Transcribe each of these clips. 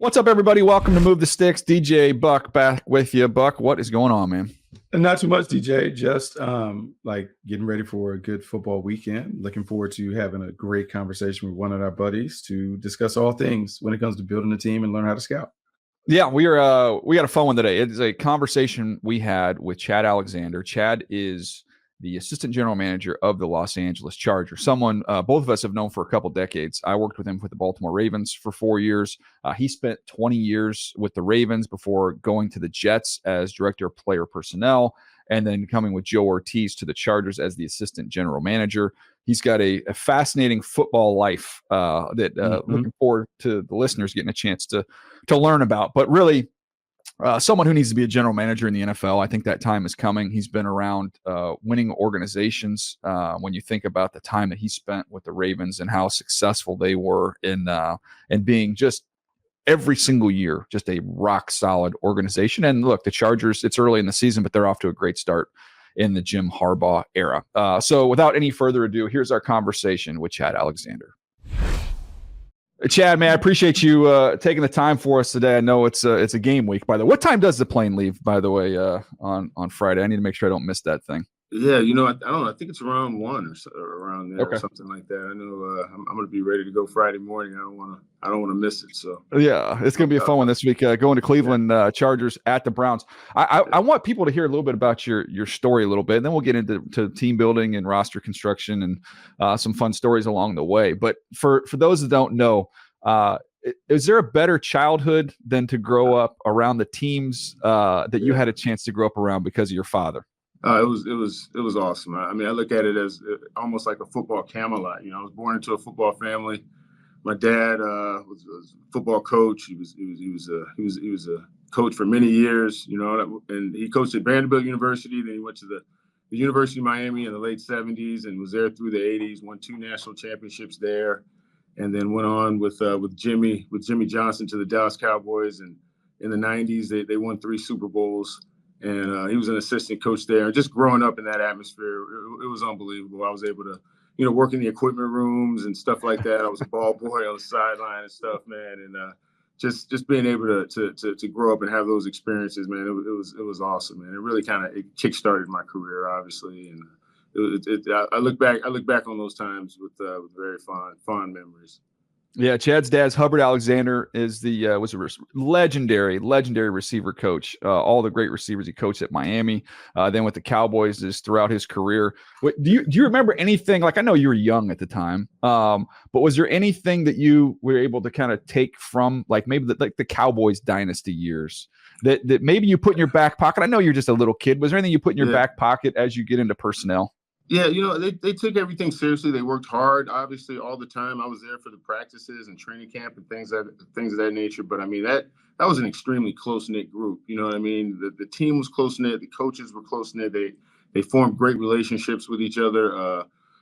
What's up, everybody? Welcome to Move the Sticks. DJ Buck back with you. Buck, what is going on, man? Not too much, DJ. Just like getting ready for a good football weekend. Looking forward to having a great conversation with one of our buddies to discuss all things when it comes to building a team and learn how to scout. Yeah, we got a fun one today. It's a conversation we had with Chad Alexander. Chad is the assistant general manager of the Los Angeles Chargers, someone both of us have known for a couple decades. I worked with him with the Baltimore Ravens for 4 years. He spent 20 years with the Ravens before going to the Jets as director of player personnel, and then coming with Joe Ortiz to the Chargers as the assistant general manager. He's got a fascinating football life that looking forward to the listeners getting a chance to learn about. But really, someone who needs to be a general manager in the NFL. I think that time is coming. He's been around winning organizations. When you think about the time that he spent with the Ravens and how successful they were in being just every single year, just a rock solid organization. And look, the Chargers, it's early in the season, but they're off to a great start in the Jim Harbaugh era. So without any further ado, here's our conversation with Chad Alexander. Chad, man, I appreciate you taking the time for us today. I know it's a game week, by the way. What time does the plane leave, by the way, on Friday? I need to make sure I don't miss that thing. Yeah, I don't know. I think it's around 1 or so, around there, or something like that. I know I'm going to be ready to go Friday morning. I don't want to miss it. So yeah, it's going to be a fun one this week. Going to Cleveland, Chargers at the Browns. I want people to hear a little bit about your story a little bit, and then we'll get into team building and roster construction and some fun stories along the way. But for those that don't know, is there a better childhood than to grow up around the teams that you had a chance to grow up around because of your father? It was awesome. I mean, I look at it as almost like a football Camelot. I was born into a football family. My dad was a football coach. He was a coach for many years. And he coached at Vanderbilt University. Then he went to the University of Miami in the late '70s and was there through the '80s. Won 2 national championships there, and then went on with Jimmy Johnson to the Dallas Cowboys. And in the '90s, they won 3 Super Bowls. And he was an assistant coach there. Just growing up in that atmosphere, it was unbelievable. I was able to, work in the equipment rooms and stuff like that. I was a ball boy on the sideline and stuff, man. And just being able to grow up and have those experiences, man, it was awesome, man. It really kind of kickstarted my career, obviously. And I look back on those times with very fond memories. Yeah, Chad's dad's Hubbard Alexander is was a legendary receiver coach. All the great receivers he coached at Miami, then with the Cowboys is throughout his career. Do you remember anything? Like, I know you were young at the time, but was there anything that you were able to kind of take from like maybe the Cowboys dynasty years that maybe you put in your back pocket? I know you're just a little kid. Was there anything you put in your back pocket as you get into personnel? Yeah, they took everything seriously. They worked hard, obviously, all the time. I was there for the practices and training camp and things of that nature. But I mean, that was an extremely close-knit group. You know what I mean? The team was close-knit. The coaches were close-knit. They formed great relationships with each other.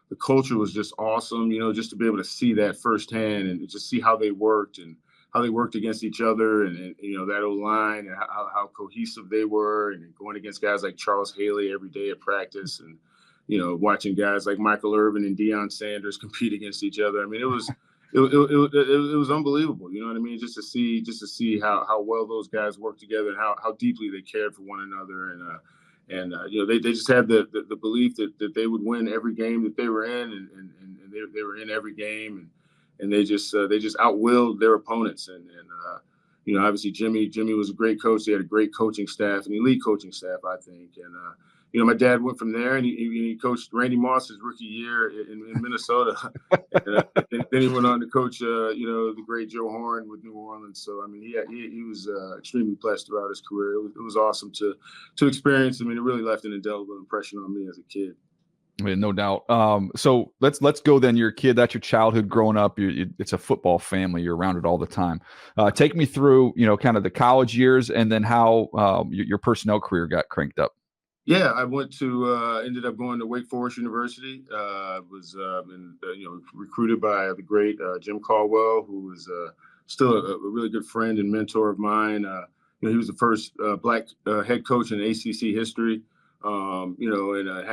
The culture was just awesome. Just to be able to see that firsthand and just see how they worked and how they worked against each other and that O-line and how cohesive they were, and going against guys like Charles Haley every day at practice, and watching guys like Michael Irvin and Deion Sanders compete against each other. I mean, it was unbelievable. You know what I mean? Just to see how well those guys worked together and how deeply they cared for one another. And they just had the belief that they would win every game that they were in, and they were in every game, and they just outwilled their opponents. And obviously Jimmy was a great coach. He had a great coaching staff, an elite coaching staff, I think. And my dad went from there, and he coached Randy Moss his rookie year in Minnesota. And then he went on to coach, the great Joe Horn with New Orleans. So, I mean, he was extremely blessed throughout his career. It was awesome to experience. I mean, it really left an indelible impression on me as a kid. I mean, no doubt. So let's go then. You're a kid. That's your childhood growing up. It's a football family. You're around it all the time. Take me through, kind of the college years and then how your personnel career got cranked up. Yeah, I ended up going to Wake Forest University. Was recruited by the great Jim Caldwell, who was still a really good friend and mentor of mine. He was the first black head coach in ACC history. And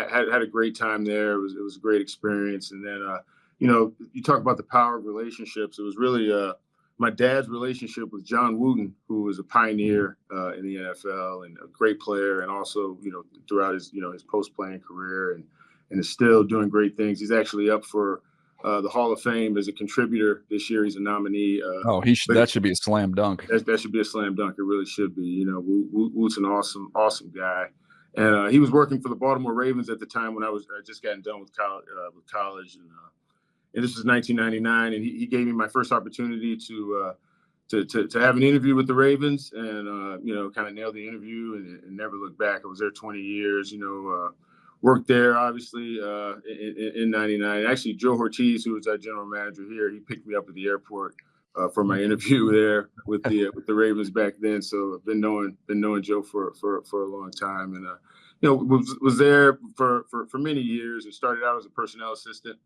had a great time there. It was a great experience. And then, you talk about the power of relationships. It was really my dad's relationship with John Wooten, who was a pioneer in the NFL and a great player, and also, throughout his, his post-playing career, and is still doing great things. He's actually up for the Hall of Fame as a contributor this year. He's a nominee. That should be a slam dunk. That should be a slam dunk. It really should be. Woot's an awesome guy. And he was working for the Baltimore Ravens at the time when I just gotten done with college, and this was 1999. And he gave me my first opportunity to have an interview with the Ravens, and kind of nailed the interview and never looked back. I was there 20 years. Worked there obviously in '99. Actually, Joe Ortiz, who was our general manager here, he picked me up at the airport for my interview there with the Ravens back then. So I've been knowing Joe for a long time, and was there for many years. It started out as a personnel assistant,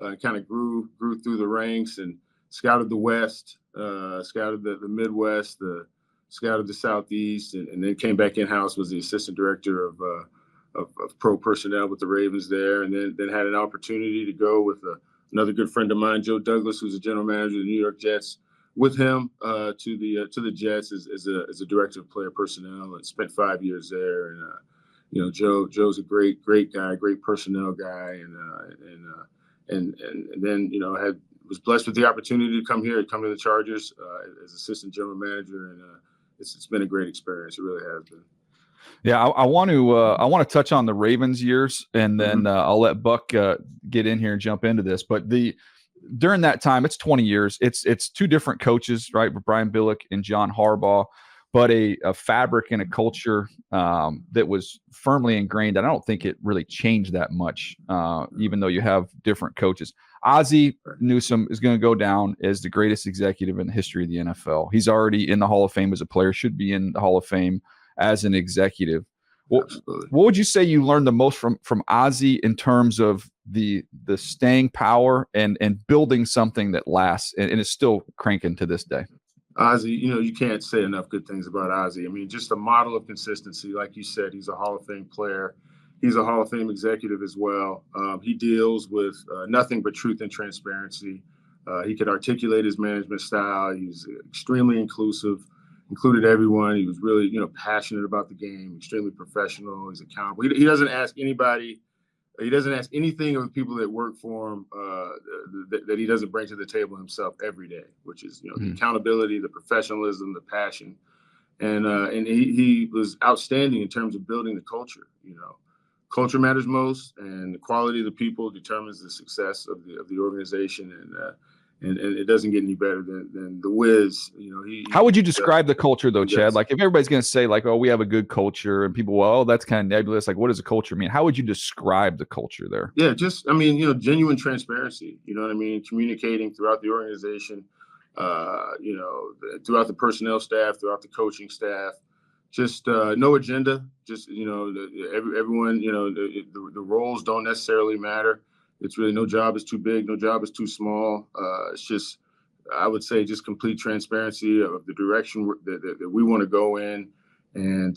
kind of grew through the ranks and scouted the West, scouted the Midwest, scouted the Southeast, and then came back in-house, was the assistant director of pro personnel with the Ravens there, and then had an opportunity to go with another good friend of mine, Joe Douglas, who's a general manager of the New York Jets, with him to the Jets as a director of player personnel, and spent 5 years there. And Joe's a great guy, great personnel guy, and then was blessed with the opportunity to come to the Chargers as assistant general manager, and it's been a great experience. It really has been. Yeah, I want to touch on the Ravens years, and then I'll let Buck get in here and jump into this. But during that time, it's 20 years. It's two different coaches, right, with Brian Billick and John Harbaugh, but a fabric and a culture that was firmly ingrained. And I don't think it really changed that much, even though you have different coaches. Ozzie Newsome is going to go down as the greatest executive in the history of the NFL. He's already in the Hall of Fame as a player, should be in the Hall of Fame as an executive. What would you say you learned the most from Ozzie in terms of the staying power and building something that lasts and is still cranking to this day? Ozzie, you can't say enough good things about Ozzie. I mean, just a model of consistency. Like you said, he's a Hall of Fame player. He's a Hall of Fame executive as well. He deals with nothing but truth and transparency. He could articulate his management style. He's extremely inclusive. Included everyone. He was really, passionate about the game, extremely professional. He's accountable. He doesn't ask anybody. He doesn't ask anything of the people that work for him that he doesn't bring to the table himself every day, which is, the accountability, the professionalism, the passion. And he was outstanding in terms of building the culture. Culture matters most, and the quality of the people determines the success of the organization. And it doesn't get any better than the Wiz. How would you describe the culture, though, Chad? Like, if everybody's going to say, like, oh, we have a good culture, and people, well, that's kind of nebulous. Like, what does a culture mean? How would you describe the culture there? Yeah, genuine transparency. You know what I mean? Communicating throughout the organization, throughout the personnel staff, throughout the coaching staff. Just no agenda. Just, everyone, the roles don't necessarily matter. It's really no job is too big, no job is too small. It's just, I would say, just complete transparency of the direction that we want to go in, and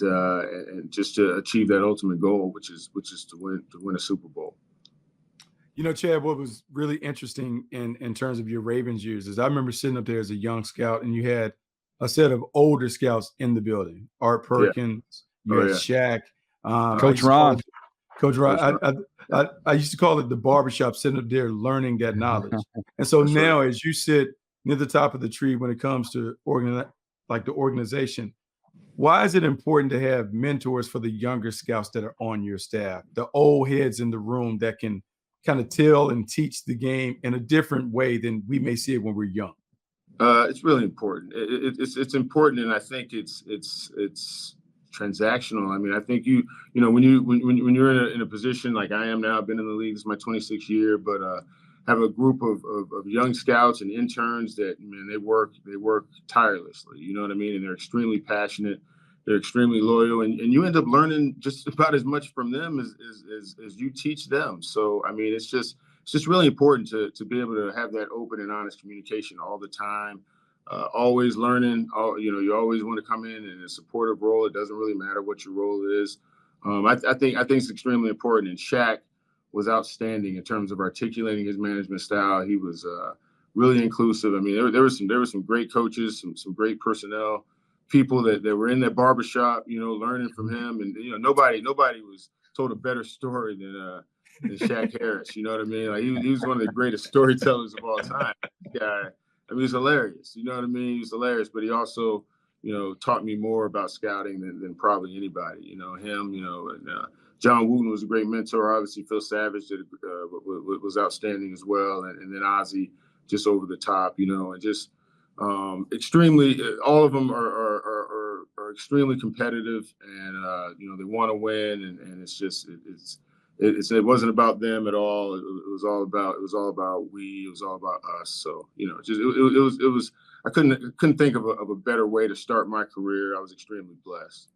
just to achieve that ultimate goal, which is to win a Super Bowl. Chad, what was really interesting in terms of your Ravens years is I remember sitting up there as a young scout, and you had a set of older scouts in the building. Art Perkins, you had Shaq, Coach Ron. I used to call it the barbershop, sitting up there learning that knowledge. And so now, as you sit near the top of the tree when it comes to the organization, why is it important to have mentors for the younger scouts that are on your staff, the old heads in the room that can kind of tell and teach the game in a different way than we may see it when we're young? It's really important. It's important, and I think it's transactional. I mean, I think when you're in a position like I am now, I've been in the league, this is my 26th year, but have a group of young scouts and interns that, they work tirelessly. You know what I mean? And they're extremely passionate. They're extremely loyal, and you end up learning just about as much from them as you teach them. So, I mean, it's just really important to be able to have that open and honest communication all the time. Always learning. You always want to come in a supportive role. It doesn't really matter what your role is. I think it's extremely important. And Shaq was outstanding in terms of articulating his management style. He was really inclusive. I mean, there were some great coaches, some great personnel, people that were in that barbershop, learning from him. And, nobody was told a better story than Shaq Harris. You know what I mean? Like he was one of the greatest storytellers of all time. This guy, I mean, he's hilarious. You know what I mean? He's hilarious, but he also, taught me more about scouting than probably anybody. Him, and John Wooten was a great mentor. Obviously, Phil Savage was outstanding as well, and then Ozzie just over the top, and just extremely. All of them are extremely competitive, and they want to win, and it's just it wasn't about them at all. It was all about we. It was all about us. So it was. I couldn't think of a better way to start my career. I was extremely blessed.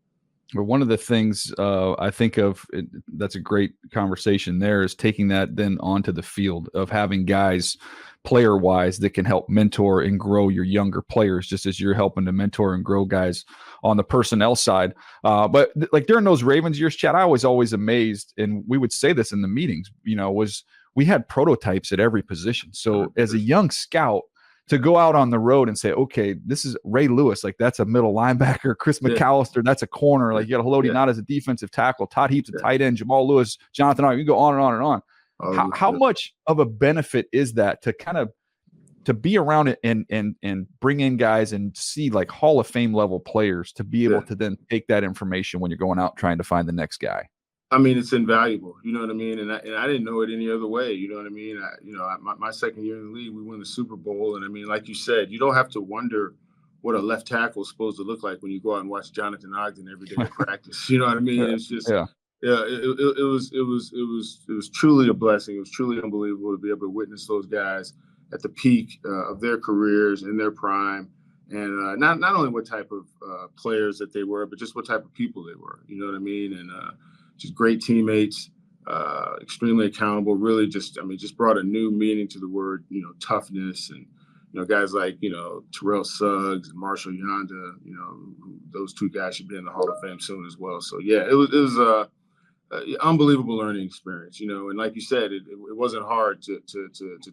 Well, one of the things I think of, that's a great conversation there, is taking that then onto the field of having guys player-wise that can help mentor and grow your younger players, just as you're helping to mentor and grow guys on the personnel side. But like during those Ravens years, Chad, I was always amazed, and we would say this in the meetings, was we had prototypes at every position. So as a young scout, to go out on the road and say, okay, this is Ray Lewis, like that's a middle linebacker, Chris McAllister, that's a corner, like you got Haloti Not as a defensive tackle, Todd Heaps a tight end, Jamal Lewis, Jonathan, you can go on and on and on. How much of a benefit is that to kind of to be around it and bring in guys and see like Hall of Fame level players to be able to then take that information when you're going out trying to find the next guy? I mean, it's invaluable, you know what I mean? And I didn't know it any other way, you know what I mean? My second year in the league, we won the Super Bowl. And I mean, like you said, you don't have to wonder what a left tackle is supposed to look like when you go out and watch Jonathan Ogden every day in practice. You know what I mean? It's just, it was truly a blessing. It was truly unbelievable to be able to witness those guys at the peak of their careers, in their prime. And not only what type of players that they were, but just what type of people they were, you know what I mean? And, just great teammates, extremely accountable, really just brought a new meaning to the word, toughness. And, guys like, Terrell Suggs and Marshall Yonda, those two guys should be in the Hall of Fame soon as well. So, yeah, it was an unbelievable learning experience, and like you said, it wasn't hard to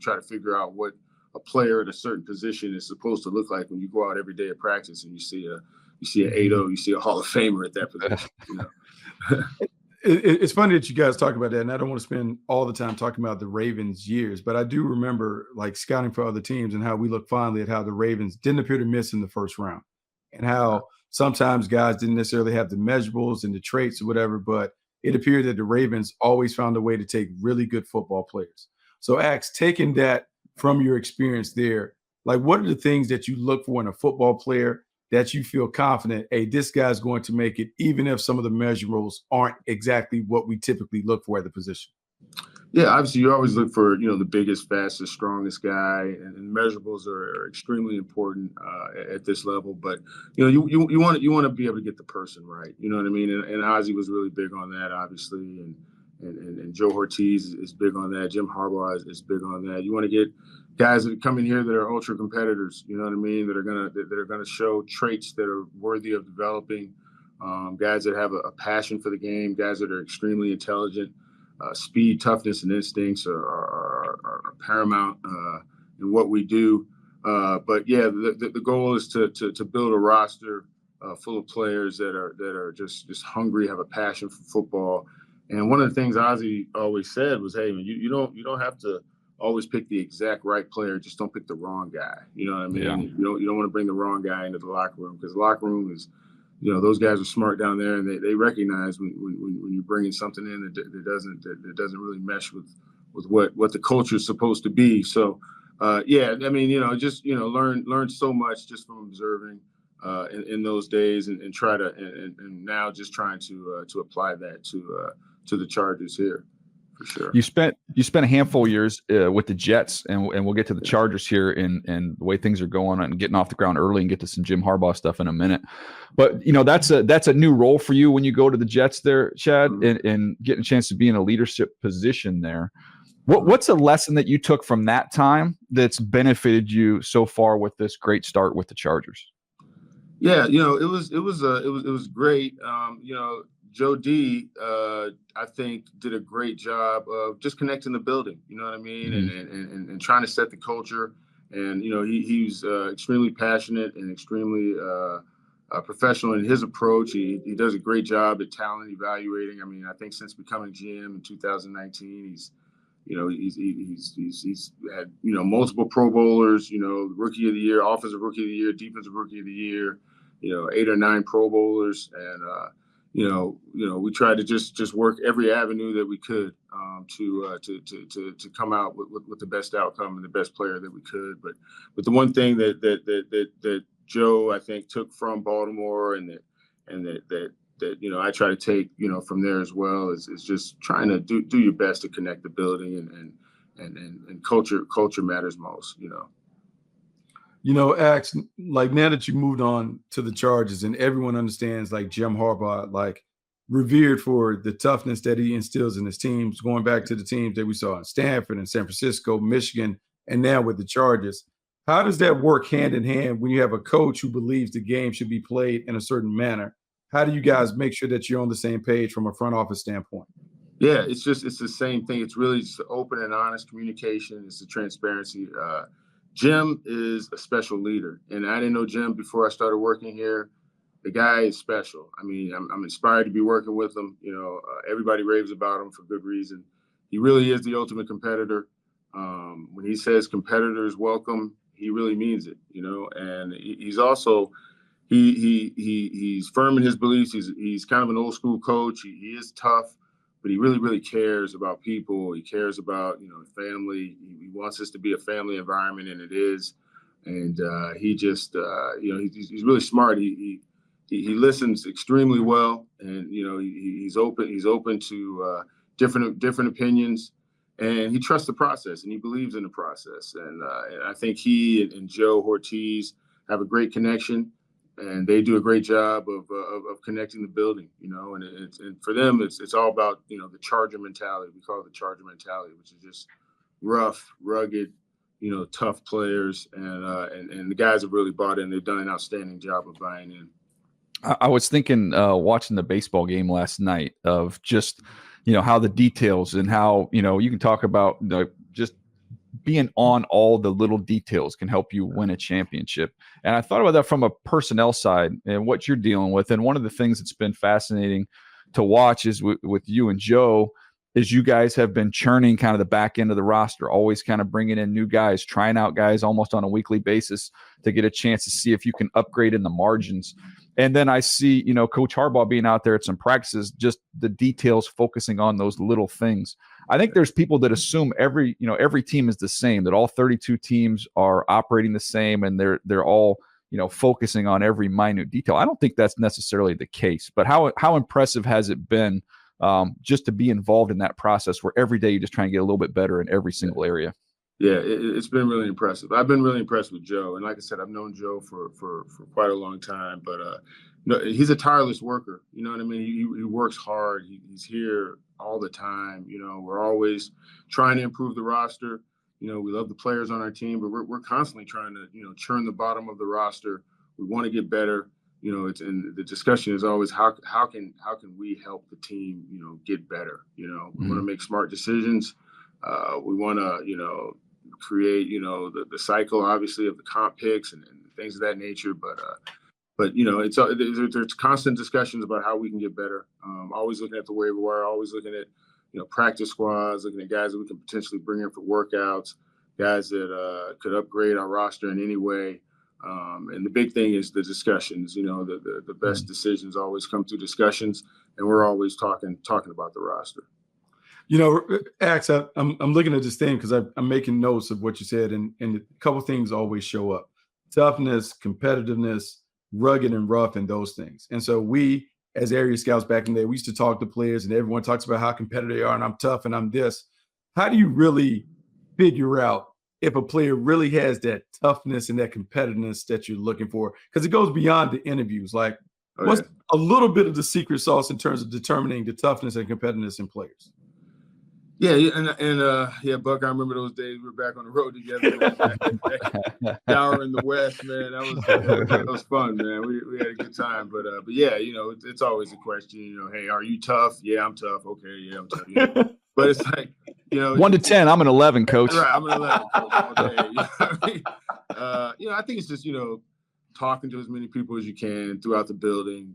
try to figure out what a player at a certain position is supposed to look like when you go out every day at practice and you see an 8-0, you see a Hall of Famer at that position, It's funny that you guys talk about that, and I don't want to spend all the time talking about the Ravens years, but I do remember like scouting for other teams and how we look fondly at how the Ravens didn't appear to miss in the first round, and how sometimes guys didn't necessarily have the measurables and the traits or whatever, but it appeared that the Ravens always found a way to take really good football players. So, Axe, taking that from your experience there, like what are the things that you look for in a football player that you feel confident, hey, this guy's going to make it, even if some of the measurables aren't exactly what we typically look for at the position? Yeah, obviously you always look for, the biggest, fastest, strongest guy, and measurables are extremely important at this level. But, you want to be able to get the person right. You know what I mean? And Ozzie was really big on that, obviously. And Joe Ortiz is big on that. Jim Harbaugh is big on that. You want to get guys that come in here that are ultra competitors, you know what I mean? That are gonna show traits that are worthy of developing. Guys that have a passion for the game, guys that are extremely intelligent. Speed, toughness, and instincts are paramount in what we do. But yeah, the goal is to build a roster full of players that are just hungry, have a passion for football. And one of the things Ozzie always said was, "Hey, man, you don't have to always pick the exact right player. Just don't pick the wrong guy. You know what I mean? Yeah. You don't want to bring the wrong guy into the locker room, because the locker room is, those guys are smart down there, and they recognize when you're bringing something in that doesn't really mesh with what the culture is supposed to be. So, yeah, I mean, learn so much just from observing in those days, and try to and now just trying to apply that to the Chargers here. For sure. You spent a handful of years with the Jets, and we'll get to the Chargers here and the way things are going and getting off the ground early, and get to some Jim Harbaugh stuff in a minute. But that's a new role for you when you go to the Jets there, Chad, and getting a chance to be in a leadership position there. What's a lesson that you took from that time that's benefited you so far with this great start with the Chargers? Yeah, it was great. Joe D, I think, did a great job of just connecting the building, you know what I mean? Mm-hmm. And trying to set the culture. And, he was extremely passionate and extremely professional in his approach. He does a great job at talent evaluating. I mean, I think since becoming GM in 2019, he's had, multiple Pro Bowlers, Rookie of the Year, Offensive Rookie of the Year, Defensive Rookie of the Year, 8 or 9 Pro Bowlers. And, we tried to just work every avenue that we could to come out with the best outcome and the best player that we could. But the one thing that Joe, I think, took from Baltimore and that I try to take, from there as well is just trying to do your best to connect the building and culture matters most, Ax, like now that you moved on to the Chargers and everyone understands like Jim Harbaugh, like revered for the toughness that he instills in his teams, going back to the teams that we saw in Stanford and San Francisco, Michigan, and now with the Chargers. How does that work hand in hand when you have a coach who believes the game should be played in a certain manner? How do you guys make sure that you're on the same page from a front office standpoint? Yeah, it's the same thing. It's really just open and honest communication. It's the transparency. Jim is a special leader, and I didn't know Jim before I started working here. The guy is special. I mean, I'm inspired to be working with him. Everybody raves about him for good reason. He really is the ultimate competitor. When he says competitors welcome, he really means it. And he's also he's firm in his beliefs. He's kind of an old school coach. He is tough, but he really, really cares about people. He cares about, family. He wants us to be a family environment, and it is. And he just, he's really smart. He listens extremely well, and he's open to different opinions, and he trusts the process, and he believes in the process. And I think he and Joe Ortiz have a great connection. And they do a great job of connecting the building, and for them, it's all about, the Charger mentality. We call it the Charger mentality, which is just rough, rugged, tough players. And the guys have really bought in. They've done an outstanding job of buying in. I was thinking, watching the baseball game last night of just, how the details and how, you can talk about just being on all the little details can help you win a championship. And I thought about that from a personnel side and what you're dealing with. And one of the things that's been fascinating to watch is with you and Joe is you guys have been churning kind of the back end of the roster, always kind of bringing in new guys, trying out guys almost on a weekly basis to get a chance to see if you can upgrade in the margins. And then I see, Coach Harbaugh being out there at some practices, just the details, focusing on those little things. I think there's people that assume every team is the same, that all 32 teams are operating the same and they're all, focusing on every minute detail. I don't think that's necessarily the case, but how impressive has it been just to be involved in that process where every day you just try and get a little bit better in every single area? Yeah, it's been really impressive. I've been really impressed with Joe. And like I said, I've known Joe for quite a long time, but he's a tireless worker. You know what I mean? He works hard. He's here all the time. We're always trying to improve the roster. We love the players on our team, but we're constantly trying to, churn the bottom of the roster. We want to get better. And the discussion is always how can we help the team, get better? We want to make smart decisions. We want to, create, the cycle, obviously, of the comp picks and things of that nature. But there's constant discussions about how we can get better. Always looking at the waiver wire, always looking at, practice squads, looking at guys that we can potentially bring in for workouts, guys that could upgrade our roster in any way. And the big thing is the discussions. The best decisions always come through discussions, and we're always talking about the roster. Ax, I'm looking at this thing because I'm making notes of what you said, and a couple things always show up: toughness, competitiveness, rugged and rough, and those things. And so we, as area scouts back in the day, we used to talk to players, and everyone talks about how competitive they are, and I'm tough, and I'm this. How do you really figure out if a player really has that toughness and that competitiveness that you're looking for? Because it goes beyond the interviews. Like, what's a little bit of the secret sauce in terms of determining the toughness and competitiveness in players? Yeah, and Buck, I remember those days we were back on the road together, down in the West, man. That was fun, man. We had a good time, but yeah, it's always a question. Hey, are you tough? Yeah, I'm tough. Okay, yeah, I'm tough. But it's like You know, 1 to 10, I'm an 11, coach. Right, I'm an 11 coach all day. You know what I mean? I think it's just, talking to as many people as you can throughout the building.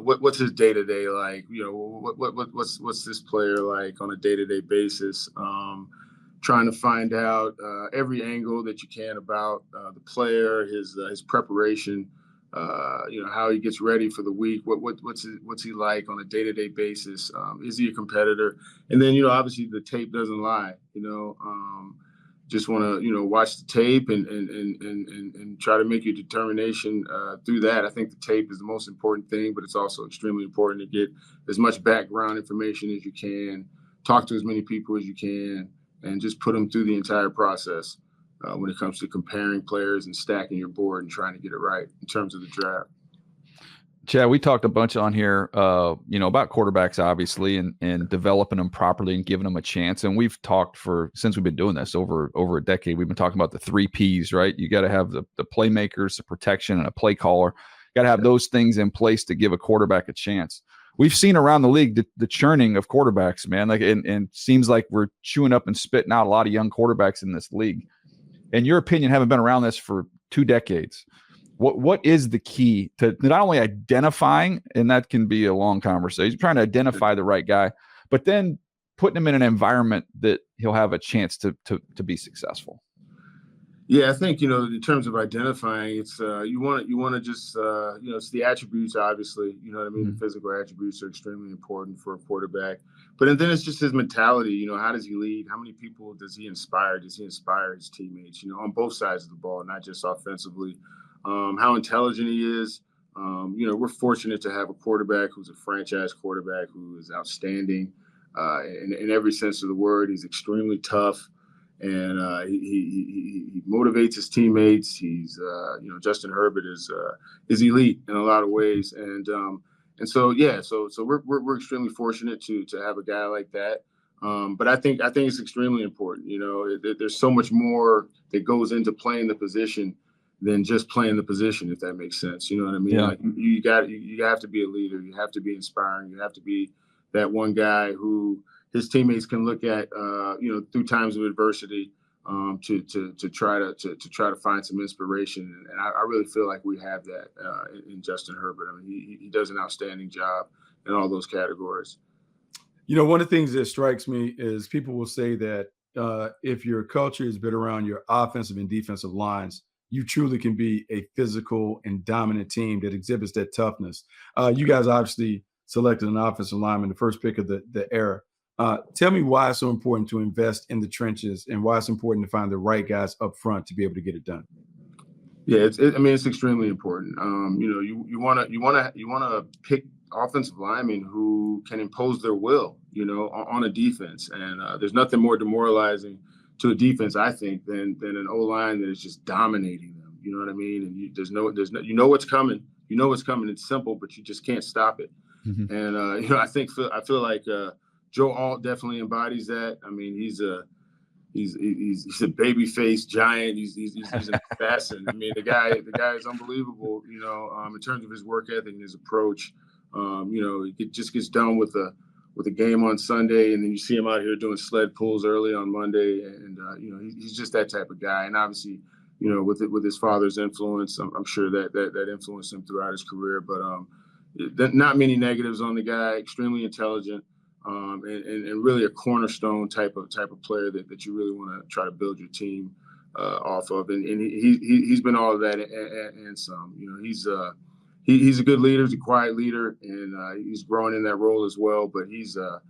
What's his day-to-day like? What's this player like on a day-to-day basis? Trying to find out every angle that you can about the player, his preparation, how he gets ready for the week. What's he like on a day-to-day basis? Is he a competitor? And then, obviously the tape doesn't lie. Just want to, watch the tape and try to make your determination through that. I think the tape is the most important thing, but it's also extremely important to get as much background information as you can, talk to as many people as you can, and just put them through the entire process when it comes to comparing players and stacking your board and trying to get it right in terms of the draft. Chad, we talked a bunch on here, about quarterbacks, obviously, and developing them properly and giving them a chance. And we've talked since we've been doing this over a decade. We've been talking about the 3 Ps, right? You got to have the playmakers, the protection, and a play caller. Got to have those things in place to give a quarterback a chance. We've seen around the league the churning of quarterbacks, man. Like, and seems like we're chewing up and spitting out a lot of young quarterbacks in this league. In your opinion, having been around this for 2 decades, what is the key to not only identifying, and that can be a long conversation, trying to identify the right guy, but then putting him in an environment that he'll have a chance to be successful? Yeah, I think, in terms of identifying, it's you want to just it's the attributes, obviously, you know what I mean? Mm-hmm. The physical attributes are extremely important for a quarterback, but then it's just his mentality. How does he lead? How many people does he inspire? Does he inspire his teammates, on both sides of the ball, not just offensively? How intelligent he is. We're fortunate to have a quarterback who's a franchise quarterback who is outstanding in every sense of the word. He's extremely tough, and he motivates his teammates. He's Justin Herbert is elite in a lot of ways, and so we're extremely fortunate to have a guy like that. But I think it's extremely important. There's so much more that goes into playing the position than just playing the position, if that makes sense. You know what I mean? Yeah. Like you have to be a leader. You have to be inspiring. You have to be that one guy who his teammates can look at, through times of adversity, to try to find some inspiration. And I really feel like we have that in Justin Herbert. I mean, he does an outstanding job in all those categories. One of the things that strikes me is people will say that if your culture is built around your offensive and defensive lines, you truly can be a physical and dominant team that exhibits that toughness. You guys obviously selected an offensive lineman, the first pick of the era. Tell me why it's so important to invest in the trenches and why it's important to find the right guys up front to be able to get it done. Yeah, it's extremely important. You want to pick offensive linemen who can impose their will, on a defense. And there's nothing more demoralizing to a defense, I think, than an O-line that is just dominating them. You know what I mean? And there's no, what's coming. You know what's coming. It's simple, but you just can't stop it. Mm-hmm. And I feel like Joe Alt definitely embodies that. I mean, he's a baby-faced giant. He's an assassin. I mean, the guy is unbelievable. In terms of his work ethic and his approach. He just gets done with a game on Sunday, and then you see him out here doing sled pulls early on Monday, and he's just that type of guy. And obviously, with his father's influence, I'm sure that influenced him throughout his career. But not many negatives on the guy. Extremely intelligent, and really a cornerstone type of player that you really want to try to build your team off of. And he's been all of that and some. He's a good leader. He's a quiet leader, and he's growing in that role as well. But he's a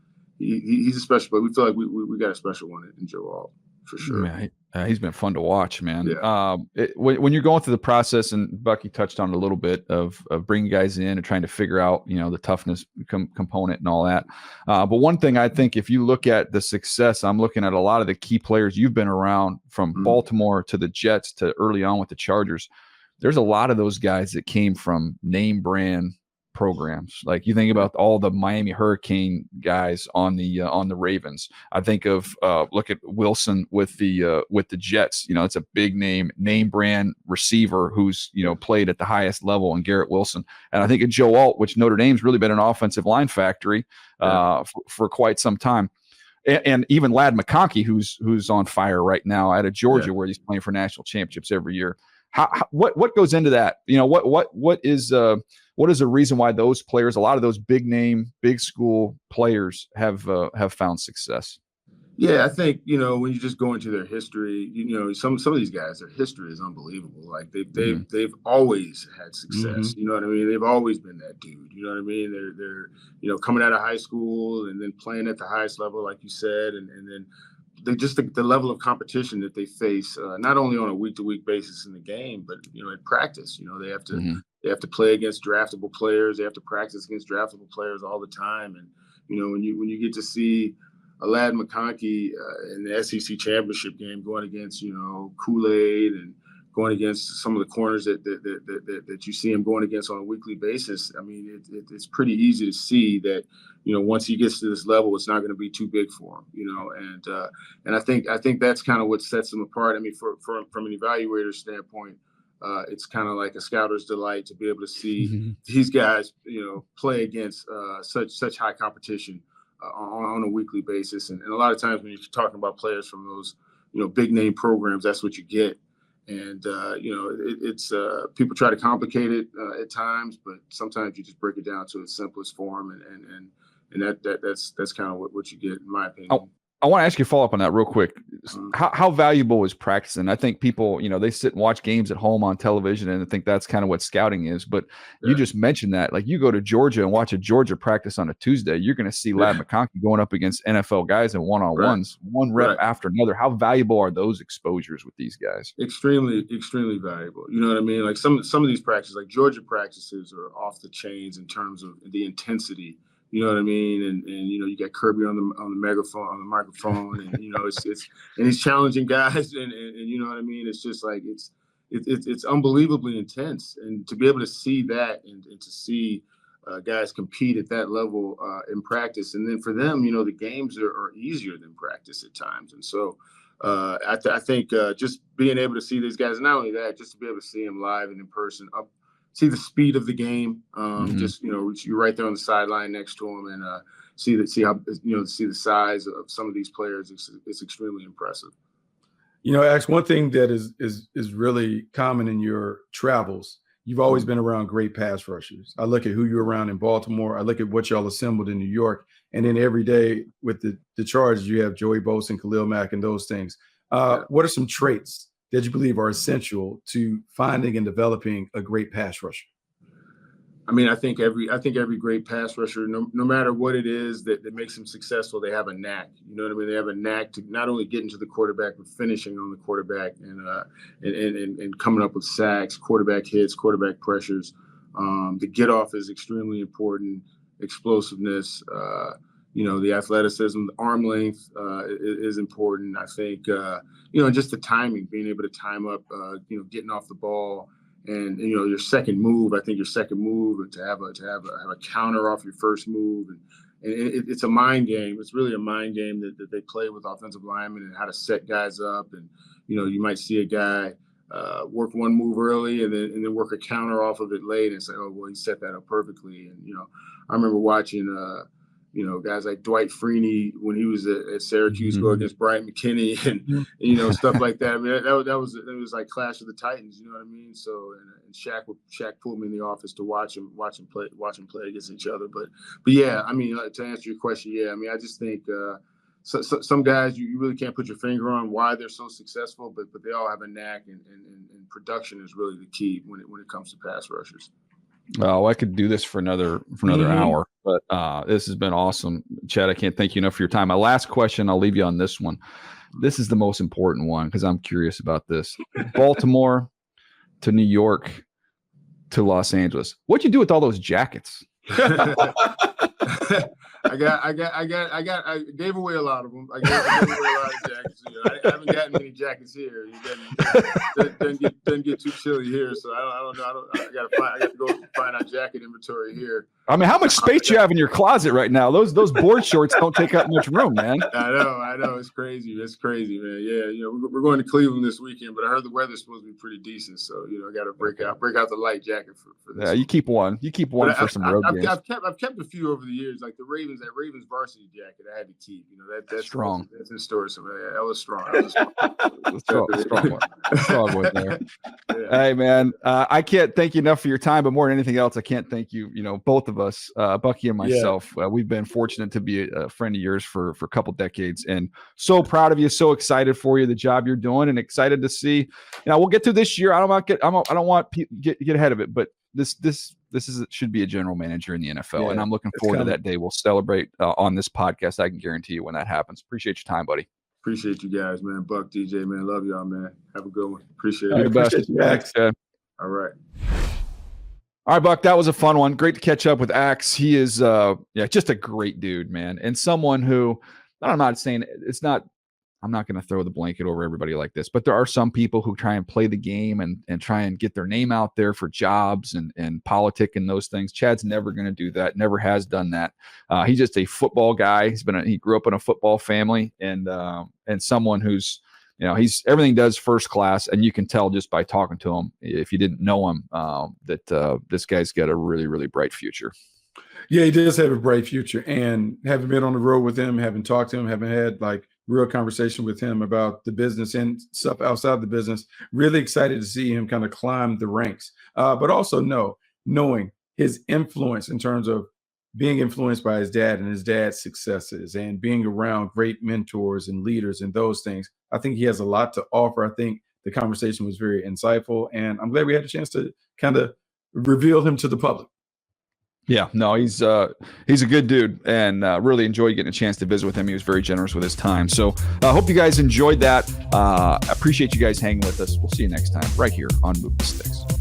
special player. We feel like we got a special one in Joe Alt for sure. Man, he's been fun to watch, man. Yeah. When you're going through the process, and Bucky touched on it a little bit of bringing guys in and trying to figure out, the toughness component and all that. But one thing I think, if you look at the success, I'm looking at a lot of the key players you've been around, from Baltimore to the Jets to early on with the Chargers. There's a lot of those guys that came from name brand programs. Like, you think about all the Miami Hurricane guys on the Ravens. I think of look at Wilson with the Jets. It's a big name brand receiver who's played at the highest level, in Garrett Wilson. And I think of Joe Alt, which Notre Dame's really been an offensive line factory for quite some time. and even Ladd McConkey, who's on fire right now out of Georgia, where he's playing for national championships every year. What goes into that? What is the reason why those players, a lot of those big name, big school players have found success? Yeah, I think, when you just go into their history, some of these guys, their history is unbelievable. Like they've always had success. You know what I mean? They've always been that dude. You know what I mean? They're coming out of high school and then playing at the highest level, like you said, and then they just the level of competition that they face, not only on a week-to-week basis in the game, but in practice. They have to they have to play against draftable players. They have to practice against draftable players all the time. And when you get to see a Ladd McConkey in the SEC championship game going against Kool-Aid and going against some of the corners that you see him going against on a weekly basis, I mean, it's pretty easy to see that once he gets to this level, it's not going to be too big for him, and I think that's kind of what sets him apart. I mean, from an evaluator standpoint, it's kind of like a scouter's delight to be able to see these guys play against such high competition on a weekly basis, and a lot of times when you're talking about players from those big name programs, that's what you get. And it's people try to complicate it at times, but sometimes you just break it down to its simplest form, and that's kind of what you get, in my opinion. I want to ask you a follow-up on that real quick. How valuable is practicing? I think people, they sit and watch games at home on television and I think that's kind of what scouting is. But you just mentioned that. Like, you go to Georgia and watch a Georgia practice on a Tuesday, you're going to see Ladd McConkey going up against NFL guys in one-on-ones, one rep after another. How valuable are those exposures with these guys? Extremely, extremely valuable. You know what I mean? Like some of these practices, like Georgia practices, are off the chains in terms of the intensity. You know what I mean? And you got Kirby on the microphone, and and he's challenging guys, and you know what I mean? It's just like it's unbelievably intense, and to be able to see that and to see guys compete at that level in practice, and then for them, the games are easier than practice at times, and so I think just being able to see these guys, and not only that, just to be able to see them live and in person, see the speed of the game. Just you're right there on the sideline next to them, and see the size of some of these players. It's extremely impressive. Ax, one thing that is really common in your travels, you've always been around great pass rushers. I look at who you're around in Baltimore. I look at what y'all assembled in New York, and then every day with the Chargers, you have Joey Bosa and Khalil Mack and those things. What are some traits that you believe are essential to finding and developing a great pass rusher? I mean, I think every great pass rusher, no matter what it is that makes them successful, they have a knack. You know what I mean? They have a knack to not only getting to the quarterback, but finishing on the quarterback and coming up with sacks, quarterback hits, quarterback pressures. The get off is extremely important. Explosiveness, the athleticism, the arm length is important. I think, just the timing, being able to time up, getting off the ball, and your second move. I think your second move, and to have a counter off your first move, and it's a mind game. It's really a mind game that they play with offensive linemen, and how to set guys up. And you might see a guy work one move early and then work a counter off of it late, and say, oh well, he set that up perfectly. And I remember watching guys like Dwight Freeney when he was at Syracuse go against Bryant McKinney and stuff like that. I mean, it was like Clash of the Titans. You know what I mean? So and Shaq pulled me in the office to watch him play against each other. But yeah, I mean, to answer your question, yeah, I mean, I just think some guys you really can't put your finger on why they're so successful, but they all have a knack, and production is really the key when it comes to pass rushers. Oh, I could do this for another hour, but this has been awesome. Chad, I can't thank you enough for your time. My last question, I'll leave you on this one. This is the most important one because I'm curious about this. Baltimore to New York to Los Angeles. What'd you do with all those jackets? I gave away a lot of them. I gave away a lot of jackets. I haven't gotten many jackets here. It doesn't get too chilly here, so I don't know. I got to go find out jacket inventory here. I mean, how much space do you have in your closet right now? Those board shorts don't take up much room, man. I know. It's crazy. It's crazy, man. Yeah, we're going to Cleveland this weekend, but I heard the weather's supposed to be pretty decent. So I got to break out the light jacket for this. Yeah, you keep one. You keep one for some road games. I've kept a few over the years. Ravens, like that Ravens varsity jacket, I had to keep. You know, that's strong. That's his story. So that was strong. Strong one there. Yeah. Hey, man, I can't thank you enough for your time, but more than anything else, I can't thank you. You know, both of us, Bucky and myself, we've been fortunate to be a friend of yours for a couple decades, and so proud of you, so excited for you, the job you're doing, and excited to see. You know, we'll get through this year. I don't want to get ahead of it, but this should be a general manager in the NFL, and I'm looking forward to that day. We'll celebrate on this podcast. I can guarantee you when that happens. Appreciate your time, buddy. Appreciate you guys, man. Buck, DJ, man, love y'all, man. Have a good one. Appreciate it. Appreciate you, Max. All right. All right, Buck, that was a fun one. Great to catch up with Axe. He is just a great dude, man, and someone who I'm not saying it's not. I'm not going to throw the blanket over everybody like this, but there are some people who try and play the game and try and get their name out there for jobs and politic and those things. Chad's never going to do that. Never has done that. He's just a football guy. He grew up in a football family and someone who's, you know, he's everything does first class, and you can tell just by talking to him, if you didn't know him, that this guy's got a really, really bright future. Yeah, he does have a bright future, and having been on the road with him, having talked to him, having had like real conversation with him about the business and stuff outside the business, really excited to see him kind of climb the ranks. But also knowing his influence in terms of being influenced by his dad and his dad's successes and being around great mentors and leaders and those things. I think he has a lot to offer. I think the conversation was very insightful, and I'm glad we had a chance to kind of reveal him to the public. Yeah, no, he's a good dude, and really enjoyed getting a chance to visit with him. He was very generous with his time. So I hope you guys enjoyed that. Appreciate you guys hanging with us. We'll see you next time right here on Move the Sticks.